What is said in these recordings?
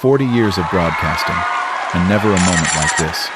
40 years of broadcasting, and never a moment like this.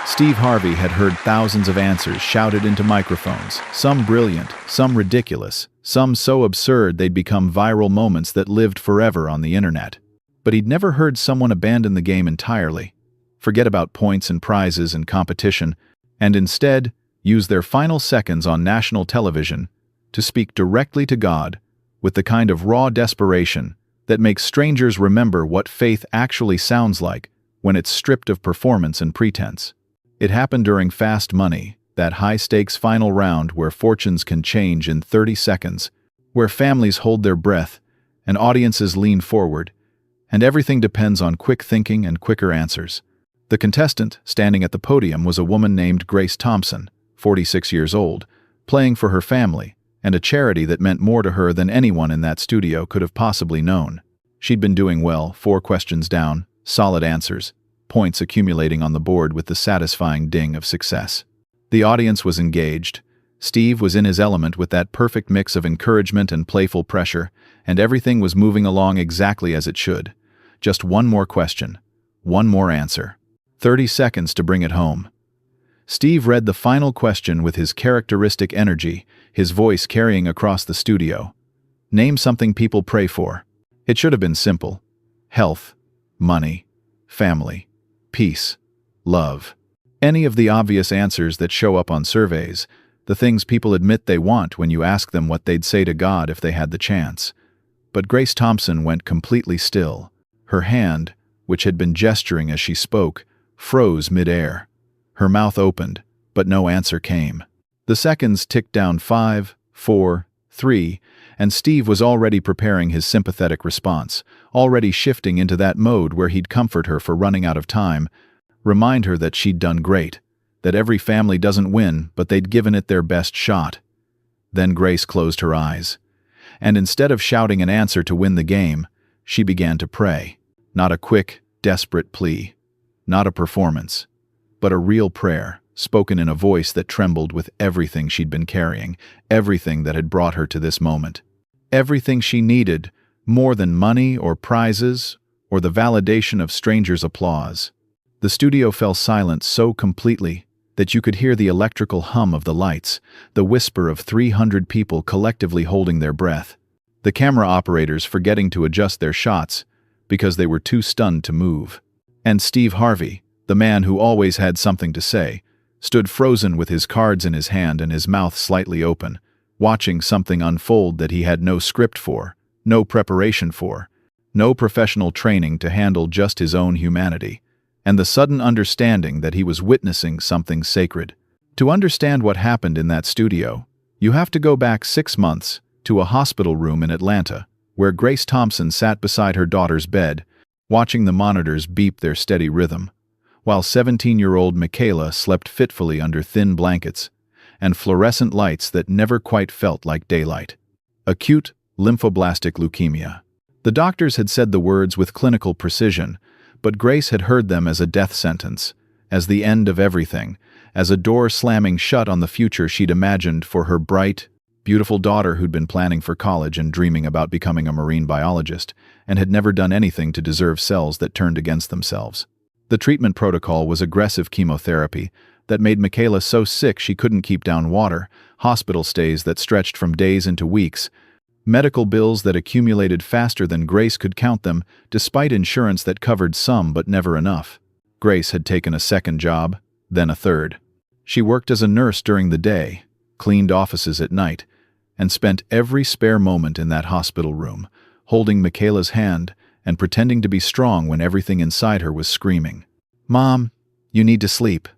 Steve Harvey had heard thousands of answers shouted into microphones, some brilliant, some ridiculous, some so absurd they'd become viral moments that lived forever on the internet. But he'd never heard someone abandon the game entirely, forget about points and prizes and competition, and instead use their final seconds on national television to speak directly to God with the kind of raw desperation that makes strangers remember what faith actually sounds like when it's stripped of performance and pretense. It happened during Fast Money, that high-stakes final round where fortunes can change in 30 seconds, where families hold their breath and audiences lean forward, and everything depends on quick thinking and quicker answers. The contestant standing at the podium was a woman named Grace Thompson, 46 years old, playing for her family and a charity that meant more to her than anyone in that studio could have possibly known. She'd been doing well, 4 questions down, solid answers, points accumulating on the board with the satisfying ding of success. The audience was engaged. Steve was in his element with that perfect mix of encouragement and playful pressure, and everything was moving along exactly as it should. Just one more question, one more answer. 30 seconds to bring it home. Steve read the final question with his characteristic energy, his voice carrying across the studio. Name something people pray for. It should have been simple. Health, money, family, peace, love. Any of the obvious answers that show up on surveys, the things people admit they want when you ask them what they'd say to God if they had the chance. But Grace Thompson went completely still. Her hand, which had been gesturing as she spoke, froze mid-air. Her mouth opened, but no answer came. The seconds ticked down 5, 4, 3, and Steve was already preparing his sympathetic response, already shifting into that mode where he'd comfort her for running out of time, remind her that she'd done great, that every family doesn't win, but they'd given it their best shot. Then Grace closed her eyes, and instead of shouting an answer to win the game, she began to pray. Not a quick, desperate plea, not a performance, but a real prayer, spoken in a voice that trembled with everything she'd been carrying, everything that had brought her to this moment. Everything she needed, more than money or prizes or the validation of strangers' applause. The studio fell silent so completely that you could hear the electrical hum of the lights, the whisper of 300 people collectively holding their breath, the camera operators forgetting to adjust their shots because they were too stunned to move. And Steve Harvey, the man who always had something to say, stood frozen with his cards in his hand and his mouth slightly open, watching something unfold that he had no script for, no preparation for, no professional training to handle, just his own humanity, and the sudden understanding that he was witnessing something sacred. To understand what happened in that studio, you have to go back 6 months to a hospital room in Atlanta, where Grace Thompson sat beside her daughter's bed, watching the monitors beep their steady rhythm, while 17-year-old Michaela slept fitfully under thin blankets and fluorescent lights that never quite felt like daylight. Acute lymphoblastic leukemia. The doctors had said the words with clinical precision, but Grace had heard them as a death sentence, as the end of everything, as a door slamming shut on the future she'd imagined for her bright, beautiful daughter who'd been planning for college and dreaming about becoming a marine biologist, and had never done anything to deserve cells that turned against themselves. The treatment protocol was aggressive chemotherapy that made Michaela so sick she couldn't keep down water, hospital stays that stretched from days into weeks, medical bills that accumulated faster than Grace could count them, despite insurance that covered some but never enough. Grace had taken a second job, then a third. She worked as a nurse during the day, cleaned offices at night, and spent every spare moment in that hospital room, holding Michaela's hand and pretending to be strong when everything inside her was screaming. "Mom, you need to sleep,"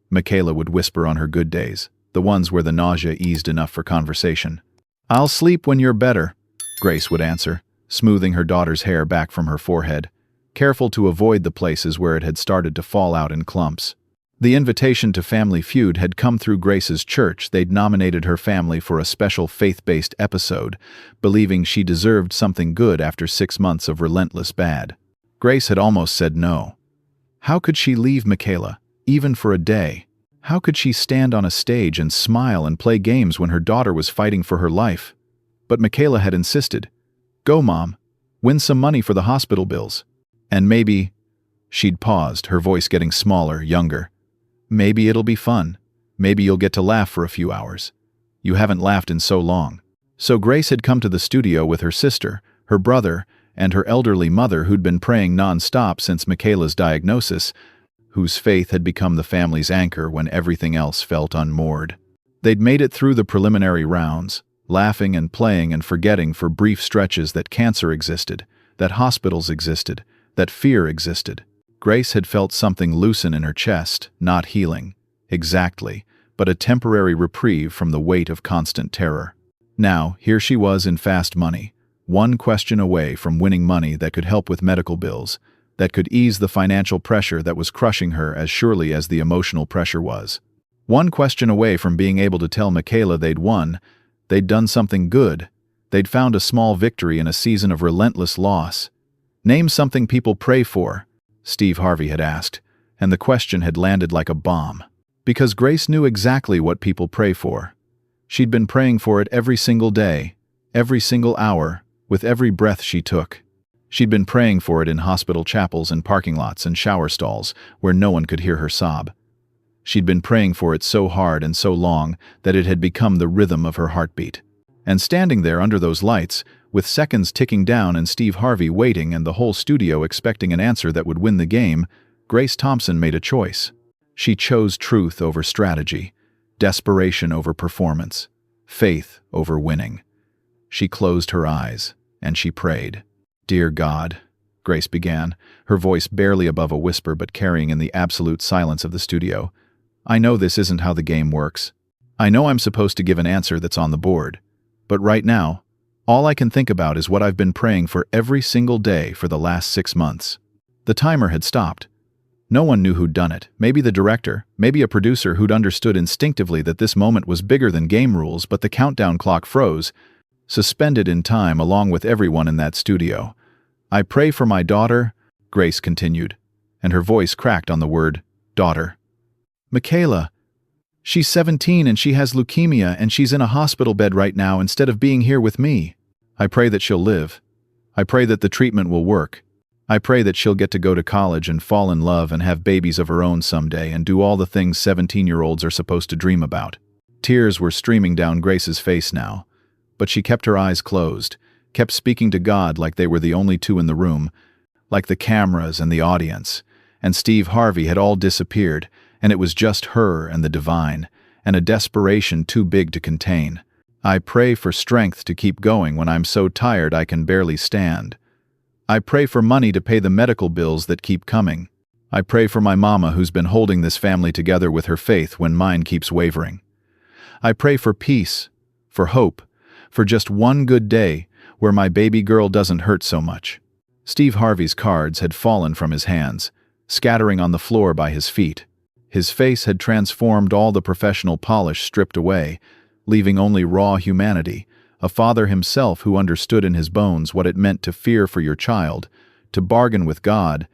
Michaela would whisper on her good days, the ones where the nausea eased enough for conversation. "I'll sleep when you're better," Grace would answer, smoothing her daughter's hair back from her forehead, careful to avoid the places where it had started to fall out in clumps. The invitation to Family Feud had come through Grace's church. They'd nominated her family for a special faith-based episode, believing she deserved something good after 6 months of relentless bad. Grace had almost said no. How could she leave Michaela, even for a day? How could she stand on a stage and smile and play games when her daughter was fighting for her life? But Michaela had insisted. "Go, Mom. Win some money for the hospital bills." And maybe, she'd paused, her voice getting smaller, younger. Maybe it'll be fun. Maybe you'll get to laugh for a few hours. You haven't laughed in so long. So Grace had come to the studio with her sister, her brother, and her elderly mother who'd been praying non-stop since Michaela's diagnosis, whose faith had become the family's anchor when everything else felt unmoored. They'd made it through the preliminary rounds, laughing and playing and forgetting for brief stretches that cancer existed, that hospitals existed, that fear existed. Grace had felt something loosen in her chest, not healing, exactly, but a temporary reprieve from the weight of constant terror. Now, here she was in fast money, one question away from winning money that could help with medical bills, that could ease the financial pressure that was crushing her as surely as the emotional pressure was. One question away from being able to tell Michaela they'd won, they'd done something good, they'd found a small victory in a season of relentless loss. Name something people pray for, Steve Harvey had asked, and the question had landed like a bomb. Because Grace knew exactly what people pray for. She'd been praying for it every single day, every single hour, with every breath she took. She'd been praying for it in hospital chapels and parking lots and shower stalls where no one could hear her sob. She'd been praying for it so hard and so long that it had become the rhythm of her heartbeat. And standing there under those lights, with seconds ticking down and Steve Harvey waiting and the whole studio expecting an answer that would win the game, Grace Thompson made a choice. She chose truth over strategy, desperation over performance, faith over winning. She closed her eyes, and she prayed. "Dear God," Grace began, her voice barely above a whisper but carrying in the absolute silence of the studio, "I know this isn't how the game works. I know I'm supposed to give an answer that's on the board. But right now, all I can think about is what I've been praying for every single day for the last 6 months." The timer had stopped. No one knew who'd done it. Maybe the director, maybe a producer who'd understood instinctively that this moment was bigger than game rules, but the countdown clock froze, suspended in time along with everyone in that studio. "I pray for my daughter," Grace continued, and her voice cracked on the word, daughter. "Michaela. She's 17 and she has leukemia and she's in a hospital bed right now instead of being here with me. I pray that she'll live. I pray that the treatment will work. I pray that she'll get to go to college and fall in love and have babies of her own someday and do all the things 17-year-olds are supposed to dream about." Tears were streaming down Grace's face now, but she kept her eyes closed, kept speaking to God like they were the only two in the room, like the cameras and the audience, and Steve Harvey had all disappeared, and it was just her and the divine, and a desperation too big to contain. "I pray for strength to keep going when I'm so tired I can barely stand. I pray for money to pay the medical bills that keep coming. I pray for my mama who's been holding this family together with her faith when mine keeps wavering. I pray for peace, for hope, for just one good day where my baby girl doesn't hurt so much." Steve Harvey's cards had fallen from his hands, scattering on the floor by his feet. His face had transformed, all the professional polish stripped away, leaving only raw humanity, a father himself who understood in his bones what it meant to fear for your child, to bargain with God,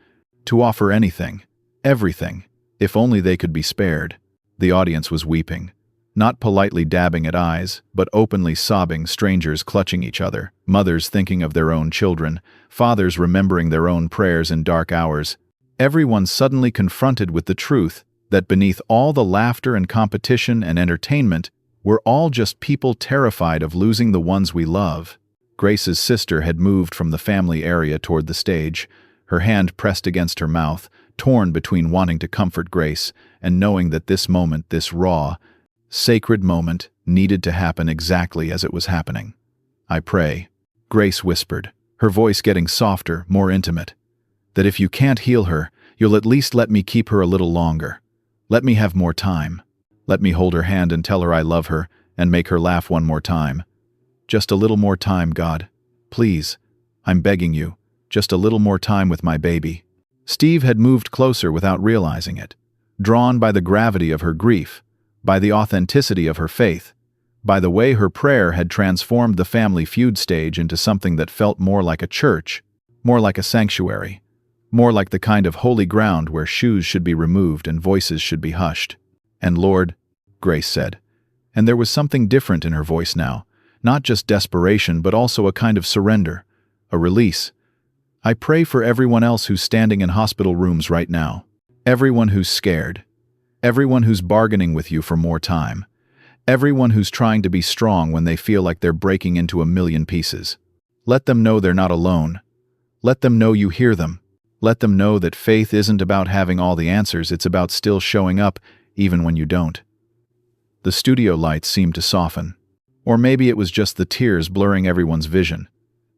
to offer anything, everything, if only they could be spared. The audience was weeping, not politely dabbing at eyes, but openly sobbing, strangers clutching each other, mothers thinking of their own children, fathers remembering their own prayers in dark hours. Everyone suddenly confronted with the truth that beneath all the laughter and competition and entertainment, we're all just people terrified of losing the ones we love. Grace's sister had moved from the family area toward the stage, her hand pressed against her mouth, torn between wanting to comfort Grace and knowing that this moment, this raw, sacred moment, needed to happen exactly as it was happening. "I pray," Grace whispered, her voice getting softer, more intimate, "that if you can't heal her, you'll at least let me keep her a little longer. Let me have more time. Let me hold her hand and tell her I love her and make her laugh one more time. Just a little more time, God. Please. I'm begging you. Just a little more time with my baby." Steve had moved closer without realizing it, drawn by the gravity of her grief, by the authenticity of her faith, by the way her prayer had transformed the Family Feud stage into something that felt more like a church, more like a sanctuary, more like the kind of holy ground where shoes should be removed and voices should be hushed. "And Lord," Grace said, and there was something different in her voice now, not just desperation but also a kind of surrender, a release. I pray for everyone else who's standing in hospital rooms right now. Everyone who's scared. Everyone who's bargaining with you for more time. Everyone who's trying to be strong when they feel like they're breaking into a million pieces. Let them know they're not alone. Let them know you hear them. Let them know that faith isn't about having all the answers, it's about still showing up even when you don't. The studio lights seemed to soften. Or maybe it was just the tears blurring everyone's vision,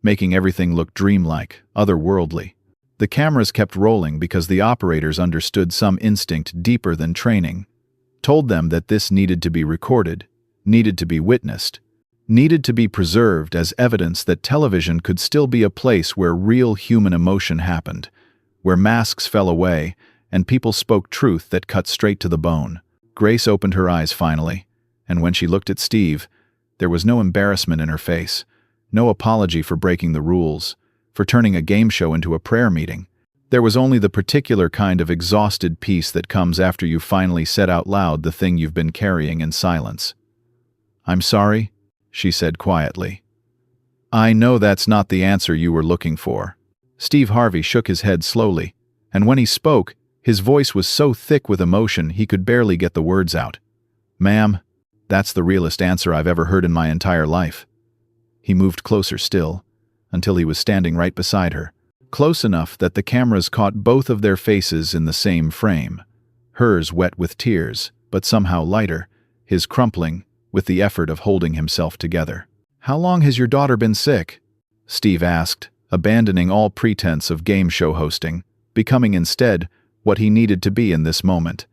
making everything look dreamlike, otherworldly. The cameras kept rolling because the operators understood some instinct deeper than training, told them that this needed to be recorded, needed to be witnessed, needed to be preserved as evidence that television could still be a place where real human emotion happened, where masks fell away and people spoke truth that cut straight to the bone. Grace opened her eyes finally, and when she looked at Steve, there was no embarrassment in her face, no apology for breaking the rules, for turning a game show into a prayer meeting. There was only the particular kind of exhausted peace that comes after you finally said out loud the thing you've been carrying in silence. "I'm sorry," she said quietly. "I know that's not the answer you were looking for." Steve Harvey shook his head slowly, and when he spoke, his voice was so thick with emotion he could barely get the words out. "Ma'am, that's the realest answer I've ever heard in my entire life." He moved closer still, until he was standing right beside her, close enough that the cameras caught both of their faces in the same frame, hers wet with tears, but somehow lighter, his crumpling, with the effort of holding himself together. "How long has your daughter been sick?" Steve asked, abandoning all pretense of game show hosting, becoming instead what he needed to be in this moment,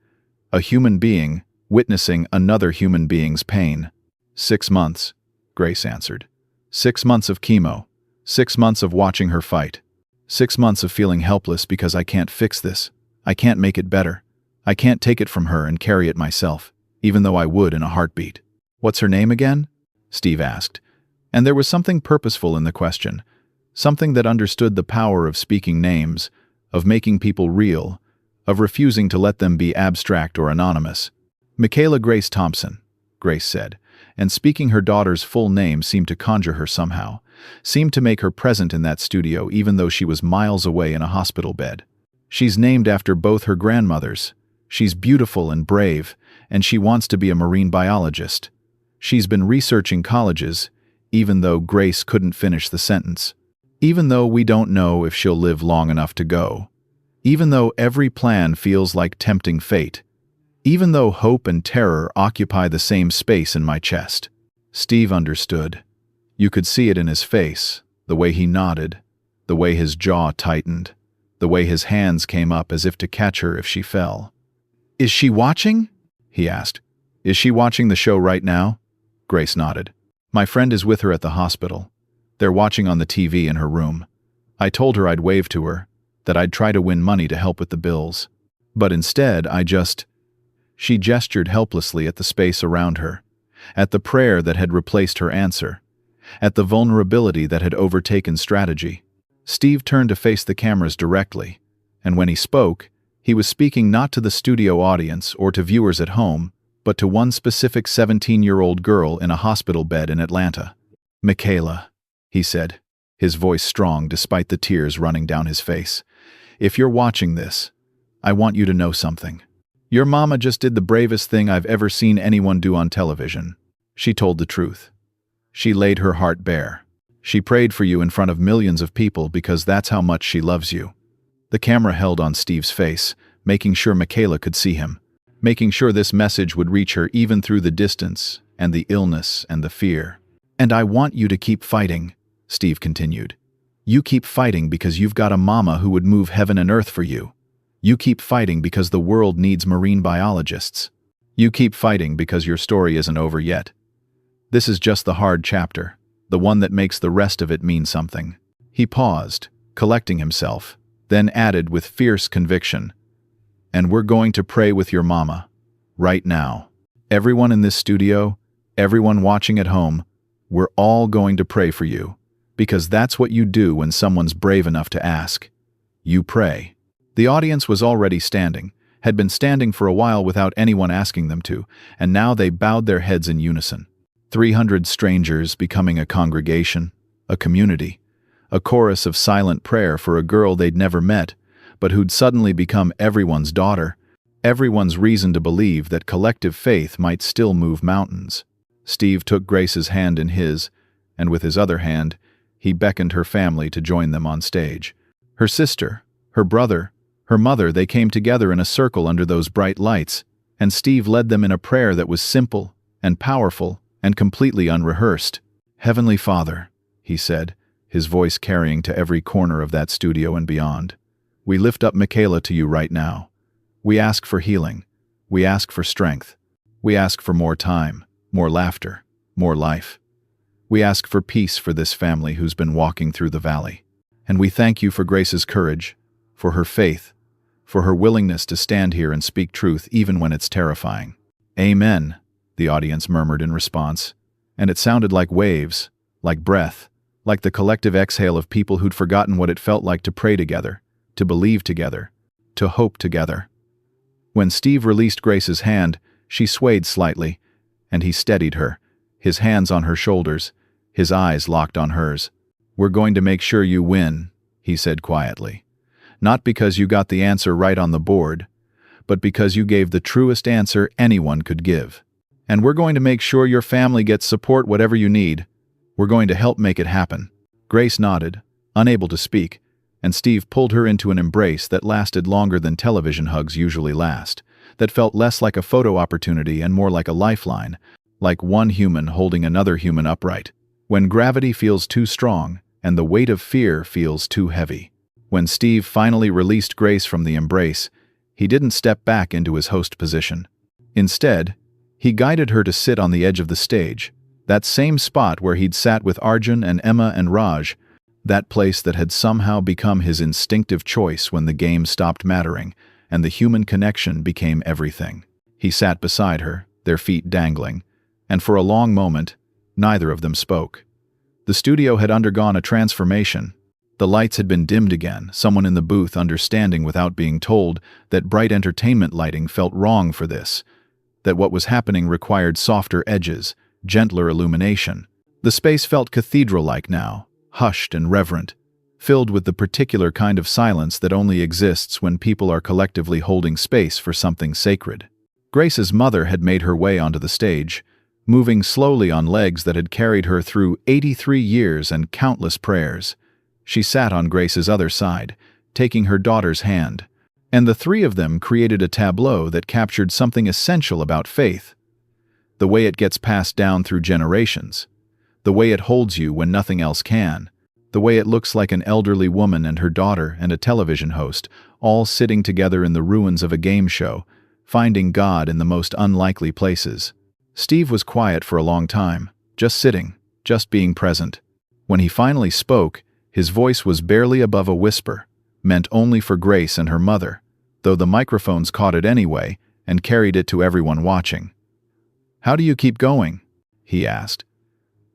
a human being witnessing another human being's pain. 6 months, Grace answered. 6 months of chemo. 6 months of watching her fight. 6 months of feeling helpless because I can't fix this. I can't make it better. I can't take it from her and carry it myself, even though I would in a heartbeat. "What's her name again?" Steve asked. And there was something purposeful in the question, something that understood the power of speaking names, of making people real, of refusing to let them be abstract or anonymous. "Michaela Grace Thompson," Grace said, and speaking her daughter's full name seemed to conjure her somehow, seemed to make her present in that studio even though she was miles away in a hospital bed. "She's named after both her grandmothers. She's beautiful and brave, and she wants to be a marine biologist. She's been researching colleges, even though Grace couldn't finish the sentence. Even though we don't know if she'll live long enough to go. Even though every plan feels like tempting fate. Even though hope and terror occupy the same space in my chest." Steve understood. You could see it in his face, the way he nodded, the way his jaw tightened, the way his hands came up as if to catch her if she fell. "Is she watching?" he asked. "Is she watching the show right now?" Grace nodded. "My friend is with her at the hospital. They're watching on the TV in her room. I told her I'd wave to her, that I'd try to win money to help with the bills. But instead, She gestured helplessly at the space around her, at the prayer that had replaced her answer, at the vulnerability that had overtaken strategy. Steve turned to face the cameras directly, and when he spoke, he was speaking not to the studio audience or to viewers at home, but to one specific 17-year-old girl in a hospital bed in Atlanta. "Michaela," he said, his voice strong despite the tears running down his face. "If you're watching this, I want you to know something. Your mama just did the bravest thing I've ever seen anyone do on television. She told the truth. She laid her heart bare. She prayed for you in front of millions of people because that's how much she loves you." The camera held on Steve's face, making sure Michaela could see him, making sure this message would reach her even through the distance and the illness and the fear. "And I want you to keep fighting," Steve continued. "You keep fighting because you've got a mama who would move heaven and earth for you. You keep fighting because the world needs marine biologists. You keep fighting because your story isn't over yet. This is just the hard chapter, the one that makes the rest of it mean something." He paused, collecting himself, then added with fierce conviction, "And we're going to pray with your mama, right now. Everyone in this studio, everyone watching at home, we're all going to pray for you, because that's what you do when someone's brave enough to ask. You pray." The audience was already standing, had been standing for a while without anyone asking them to, and now they bowed their heads in unison. 300 strangers becoming a congregation, a community, a chorus of silent prayer for a girl they'd never met, but who'd suddenly become everyone's daughter, everyone's reason to believe that collective faith might still move mountains. Steve took Grace's hand in his, and with his other hand, he beckoned her family to join them on stage. Her sister, her brother, her mother, they came together in a circle under those bright lights, and Steve led them in a prayer that was simple and powerful and completely unrehearsed. "Heavenly Father," he said, his voice carrying to every corner of that studio and beyond, "we lift up Michaela to you right now. We ask for healing. We ask for strength. We ask for more time, more laughter, more life. We ask for peace for this family who's been walking through the valley. And we thank you for Grace's courage, for her faith, for her willingness to stand here and speak truth even when it's terrifying." "Amen," the audience murmured in response, and it sounded like waves, like breath, like the collective exhale of people who'd forgotten what it felt like to pray together, to believe together, to hope together. When Steve released Grace's hand, she swayed slightly, and he steadied her, his hands on her shoulders, his eyes locked on hers. "We're going to make sure you win," he said quietly. "Not because you got the answer right on the board, but because you gave the truest answer anyone could give. And we're going to make sure your family gets support whatever you need. We're going to help make it happen." Grace nodded, unable to speak, and Steve pulled her into an embrace that lasted longer than television hugs usually last, that felt less like a photo opportunity and more like a lifeline, like one human holding another human upright. When gravity feels too strong and the weight of fear feels too heavy. When Steve finally released Grace from the embrace, he didn't step back into his host position. Instead, he guided her to sit on the edge of the stage, that same spot where he'd sat with Arjun and Emma and Raj, that place that had somehow become his instinctive choice when the game stopped mattering and the human connection became everything. He sat beside her, their feet dangling, and for a long moment, neither of them spoke. The studio had undergone a transformation. The lights had been dimmed again, someone in the booth understanding without being told that bright entertainment lighting felt wrong for this, that what was happening required softer edges, gentler illumination. The space felt cathedral-like now, hushed and reverent, filled with the particular kind of silence that only exists when people are collectively holding space for something sacred. Grace's mother had made her way onto the stage, moving slowly on legs that had carried her through 83 years and countless prayers. She sat on Grace's other side, taking her daughter's hand, and the three of them created a tableau that captured something essential about faith. The way it gets passed down through generations, the way it holds you when nothing else can, the way it looks like an elderly woman and her daughter and a television host, all sitting together in the ruins of a game show, finding God in the most unlikely places. Steve was quiet for a long time, just sitting, just being present. When he finally spoke, his voice was barely above a whisper, meant only for Grace and her mother, though the microphones caught it anyway and carried it to everyone watching. "How do you keep going?" he asked.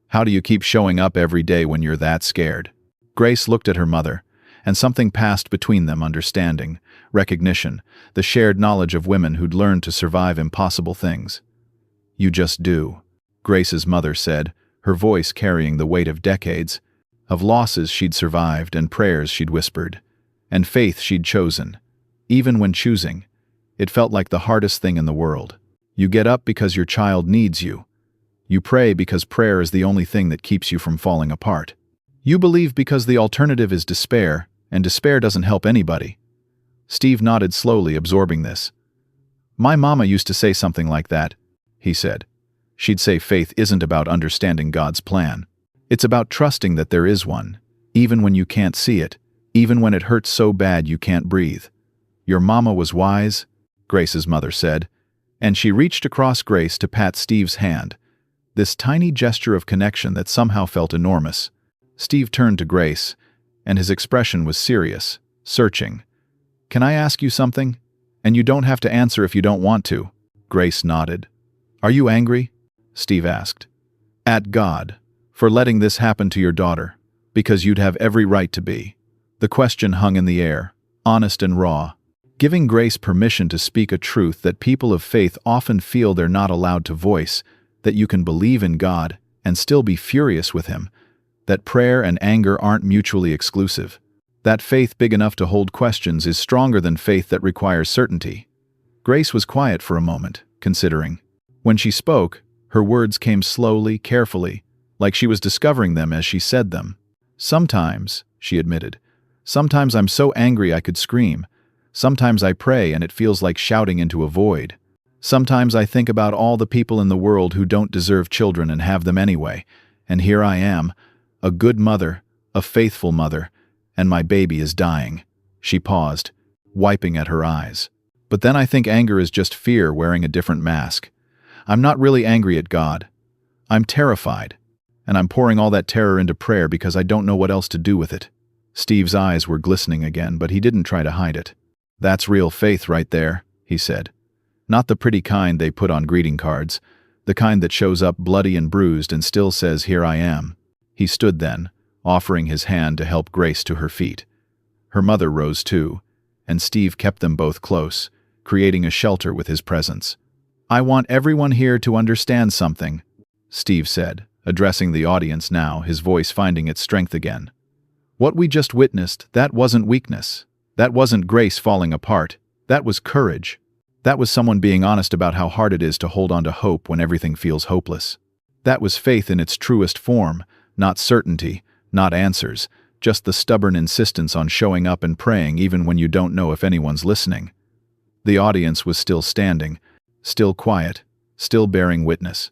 "How do you keep showing up every day when you're that scared?" Grace looked at her mother, and something passed between them, understanding, recognition, the shared knowledge of women who'd learned to survive impossible things. "You just do," Grace's mother said, her voice carrying the weight of decades, of losses she'd survived and prayers she'd whispered, and faith she'd chosen. Even when choosing, it felt like the hardest thing in the world. You get up because your child needs you. You pray because prayer is the only thing that keeps you from falling apart. You believe because the alternative is despair, and despair doesn't help anybody. Steve nodded slowly, absorbing this. "My mama used to say something like that," he said. "She'd say faith isn't about understanding God's plan. It's about trusting that there is one, even when you can't see it, even when it hurts so bad you can't breathe." "Your mama was wise," Grace's mother said, and she reached across Grace to pat Steve's hand, this tiny gesture of connection that somehow felt enormous. Steve turned to Grace, and his expression was serious, searching. "Can I ask you something? And you don't have to answer if you don't want to." Grace nodded. "Are you angry?" Steve asked. "At God, for letting this happen to your daughter, because you'd have every right to be." The question hung in the air, honest and raw, giving Grace permission to speak a truth that people of faith often feel they're not allowed to voice, that you can believe in God and still be furious with Him, That prayer and anger aren't mutually exclusive. That faith big enough to hold questions is stronger than faith that requires certainty. Grace was quiet for a moment, considering. When she spoke, her words came slowly, carefully, like she was discovering them as she said them. "Sometimes," she admitted, "sometimes I'm so angry I could scream. Sometimes I pray and it feels like shouting into a void. Sometimes I think about all the people in the world who don't deserve children and have them anyway. And here I am, a good mother, a faithful mother, and my baby is dying." She paused, wiping at her eyes. "But then I think anger is just fear wearing a different mask. I'm not really angry at God. I'm terrified. And I'm pouring all that terror into prayer because I don't know what else to do with it." Steve's eyes were glistening again, but he didn't try to hide it. "That's real faith right there," he said. "Not the pretty kind they put on greeting cards, the kind that shows up bloody and bruised and still says, 'Here I am.'" He stood then, offering his hand to help Grace to her feet. Her mother rose too, and Steve kept them both close, creating a shelter with his presence. "I want everyone here to understand something," Steve said, addressing the audience now, his voice finding its strength again. "What we just witnessed, that wasn't weakness. That wasn't Grace falling apart. That was courage. That was someone being honest about how hard it is to hold on to hope when everything feels hopeless. That was faith in its truest form, not certainty, not answers, just the stubborn insistence on showing up and praying even when you don't know if anyone's listening." The audience was still standing, still quiet, still bearing witness.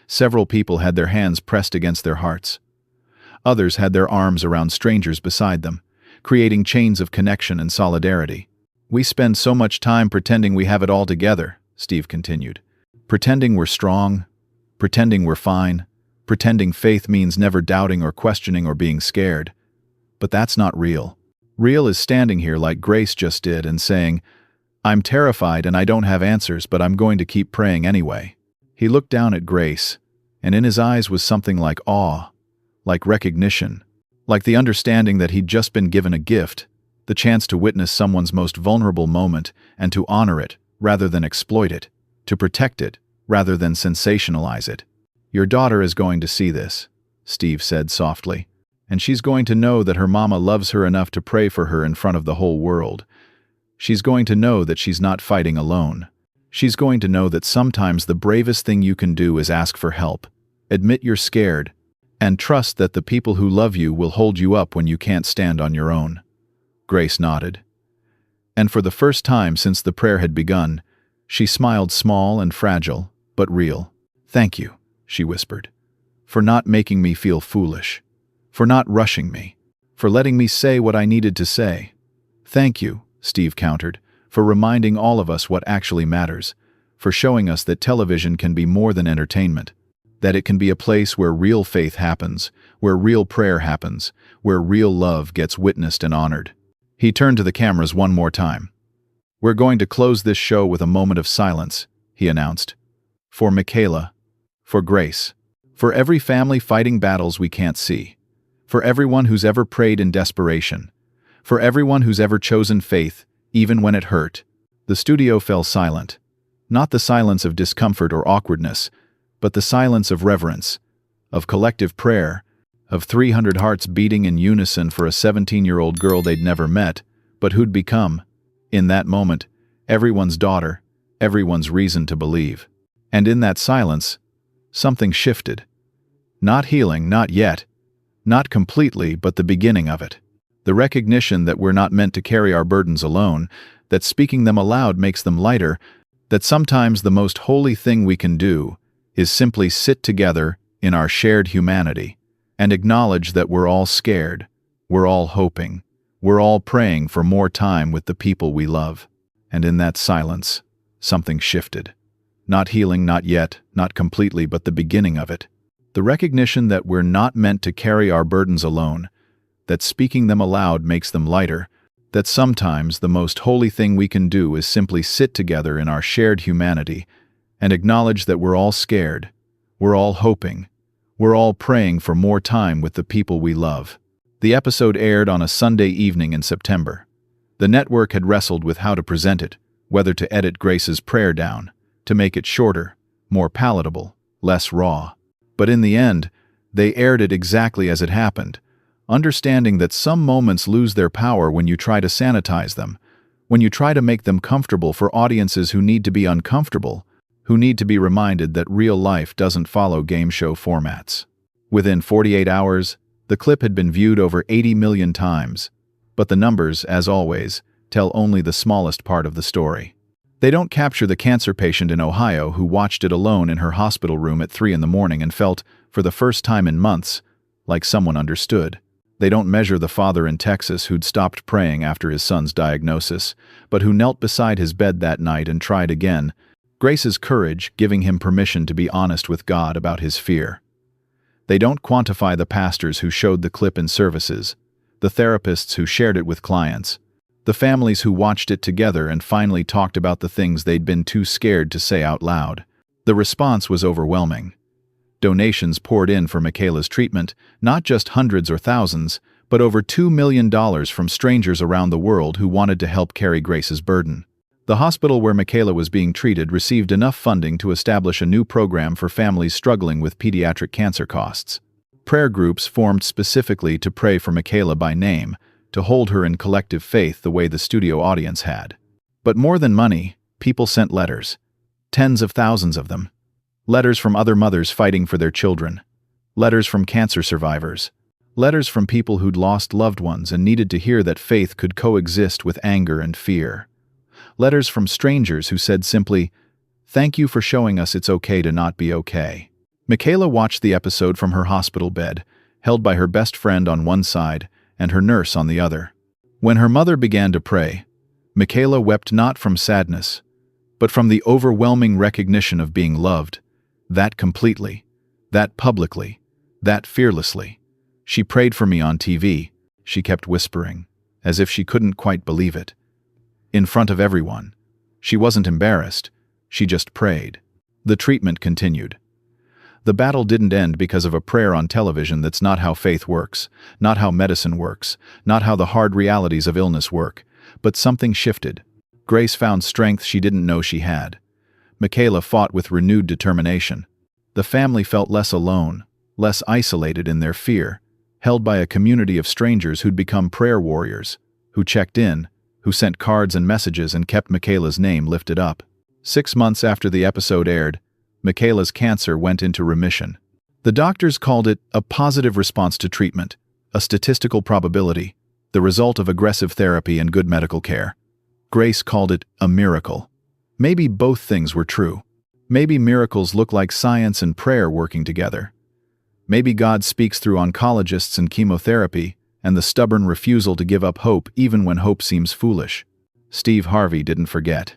Several people had their hands pressed against their hearts. Others had their arms around strangers beside them, creating chains of connection and solidarity. "We spend so much time pretending we have it all together," Steve continued. "Pretending we're strong, pretending we're fine, pretending faith means never doubting or questioning or being scared. But that's not real. Real is standing here like Grace just did and saying, 'I'm terrified and I don't have answers, but I'm going to keep praying anyway.'" He looked down at Grace, and in his eyes was something like awe, like recognition, like the understanding that he'd just been given a gift, the chance to witness someone's most vulnerable moment and to honor it rather than exploit it, to protect it rather than sensationalize it. "Your daughter is going to see this," Steve said softly, "and she's going to know that her mama loves her enough to pray for her in front of the whole world. She's going to know that she's not fighting alone. She's going to know that sometimes the bravest thing you can do is ask for help, admit you're scared, and trust that the people who love you will hold you up when you can't stand on your own." Grace nodded. And for the first time since the prayer had begun, she smiled, small and fragile, but real. "Thank you," she whispered, "for not making me feel foolish, for not rushing me, for letting me say what I needed to say." "Thank you," Steve countered, "for reminding all of us what actually matters, for showing us that television can be more than entertainment, that it can be a place where real faith happens, where real prayer happens, where real love gets witnessed and honored." He turned to the cameras one more time. "We're going to close this show with a moment of silence," he announced. "For Michaela, for Grace, for every family fighting battles we can't see, for everyone who's ever prayed in desperation, for everyone who's ever chosen faith, even when it hurt." The studio fell silent, not the silence of discomfort or awkwardness, but the silence of reverence, of collective prayer, of 300 hearts beating in unison for a 17-year-old girl they'd never met, but who'd become, in that moment, everyone's daughter, everyone's reason to believe. And in that silence, something shifted. Not healing, not yet, not completely, but the beginning of it. The recognition that we're not meant to carry our burdens alone, that speaking them aloud makes them lighter, that sometimes the most holy thing we can do is simply sit together in our shared humanity and acknowledge that we're all scared, we're all hoping, we're all praying for more time with the people we love. And in that silence, something shifted. Not healing, not yet, not completely, but the beginning of it. The recognition that we're not meant to carry our burdens alone, that speaking them aloud makes them lighter, that sometimes the most holy thing we can do is simply sit together in our shared humanity and acknowledge that we're all scared, we're all hoping, we're all praying for more time with the people we love. The episode aired on a Sunday evening in September. The network had wrestled with how to present it, whether to edit Grace's prayer down, to make it shorter, more palatable, less raw. But in the end, They aired it exactly as it happened, understanding that some moments lose their power when you try to sanitize them, when you try to make them comfortable for audiences who need to be uncomfortable, who need to be reminded that real life doesn't follow game show formats. Within 48 hours, the clip had been viewed over 80 million times, but the numbers, as always, tell only the smallest part of the story. They don't capture the cancer patient in Ohio who watched it alone in her hospital room at 3 in the morning and felt, for the first time in months, like someone understood. They don't measure the father in Texas who'd stopped praying after his son's diagnosis, but who knelt beside his bed that night and tried again, Grace's courage giving him permission to be honest with God about his fear. They don't quantify the pastors who showed the clip in services, the therapists who shared it with clients, the families who watched it together and finally talked about the things they'd been too scared to say out loud. The response was overwhelming. Donations poured in for Michaela's treatment, not just hundreds or thousands, but over $2 million from strangers around the world who wanted to help carry Grace's burden. The hospital where Michaela was being treated received enough funding to establish a new program for families struggling with pediatric cancer costs. Prayer groups formed specifically to pray for Michaela by name, to hold her in collective faith the way the studio audience had. But more than money, people sent letters. Tens of thousands of them. Letters from other mothers fighting for their children. Letters from cancer survivors. Letters from people who'd lost loved ones and needed to hear that faith could coexist with anger and fear. Letters from strangers who said simply, "Thank you for showing us it's okay to not be okay." Michaela watched the episode from her hospital bed, held by her best friend on one side and her nurse on the other. When her mother began to pray, Michaela wept not from sadness, but from the overwhelming recognition of being loved, that completely, that publicly, that fearlessly. "She prayed for me on TV," she kept whispering, as if she couldn't quite believe it. In front of everyone. She wasn't embarrassed, she just prayed. The treatment continued. The battle didn't end because of a prayer on television. That's not how faith works, not how medicine works, not how the hard realities of illness work. But something shifted. Grace found strength she didn't know she had. Michaela fought with renewed determination. The family felt less alone, less isolated in their fear, held by a community of strangers who'd become prayer warriors, who checked in, who sent cards and messages and kept Michaela's name lifted up. 6 months after the episode aired, Michaela's cancer went into remission. The doctors called it a positive response to treatment, a statistical probability, the result of aggressive therapy and good medical care. Grace called it a miracle. Maybe both things were true. Maybe miracles look like science and prayer working together. Maybe God speaks through oncologists and chemotherapy, and the stubborn refusal to give up hope even when hope seems foolish. Steve Harvey didn't forget.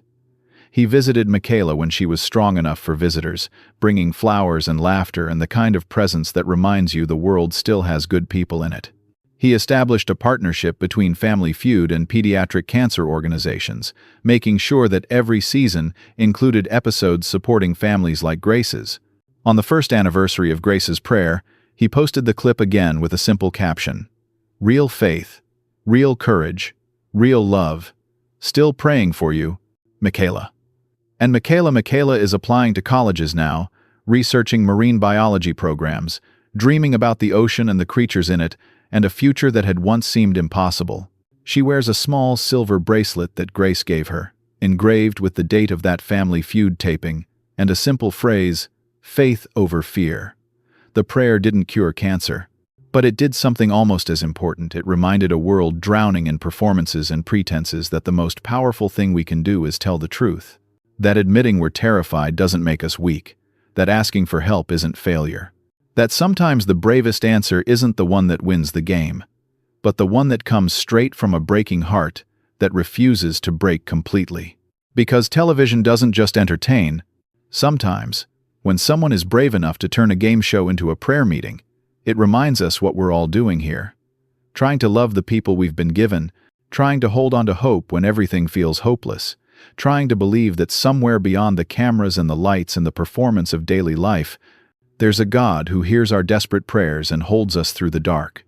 He visited Michaela when she was strong enough for visitors, bringing flowers and laughter and the kind of presence that reminds you the world still has good people in it. He established a partnership between Family Feud and pediatric cancer organizations, making sure that every season included episodes supporting families like Grace's. On the first anniversary of Grace's prayer, he posted the clip again with a simple caption: "Real faith, real courage, real love. Still praying for you, Michaela." And Michaela is applying to colleges now, researching marine biology programs, dreaming about the ocean and the creatures in it, and a future that had once seemed impossible. She wears a small silver bracelet that Grace gave her, engraved with the date of that Family Feud taping, and a simple phrase, "Faith over fear." The prayer didn't cure cancer, but it did something almost as important. It reminded a world drowning in performances and pretenses that the most powerful thing we can do is tell the truth. That admitting we're terrified doesn't make us weak. That asking for help isn't failure. That sometimes the bravest answer isn't the one that wins the game, but the one that comes straight from a breaking heart that refuses to break completely. Because television doesn't just entertain. Sometimes, when someone is brave enough to turn a game show into a prayer meeting, it reminds us what we're all doing here. Trying to love the people we've been given, trying to hold on to hope when everything feels hopeless, trying to believe that somewhere beyond the cameras and the lights and the performance of daily life, there's a God who hears our desperate prayers and holds us through the dark.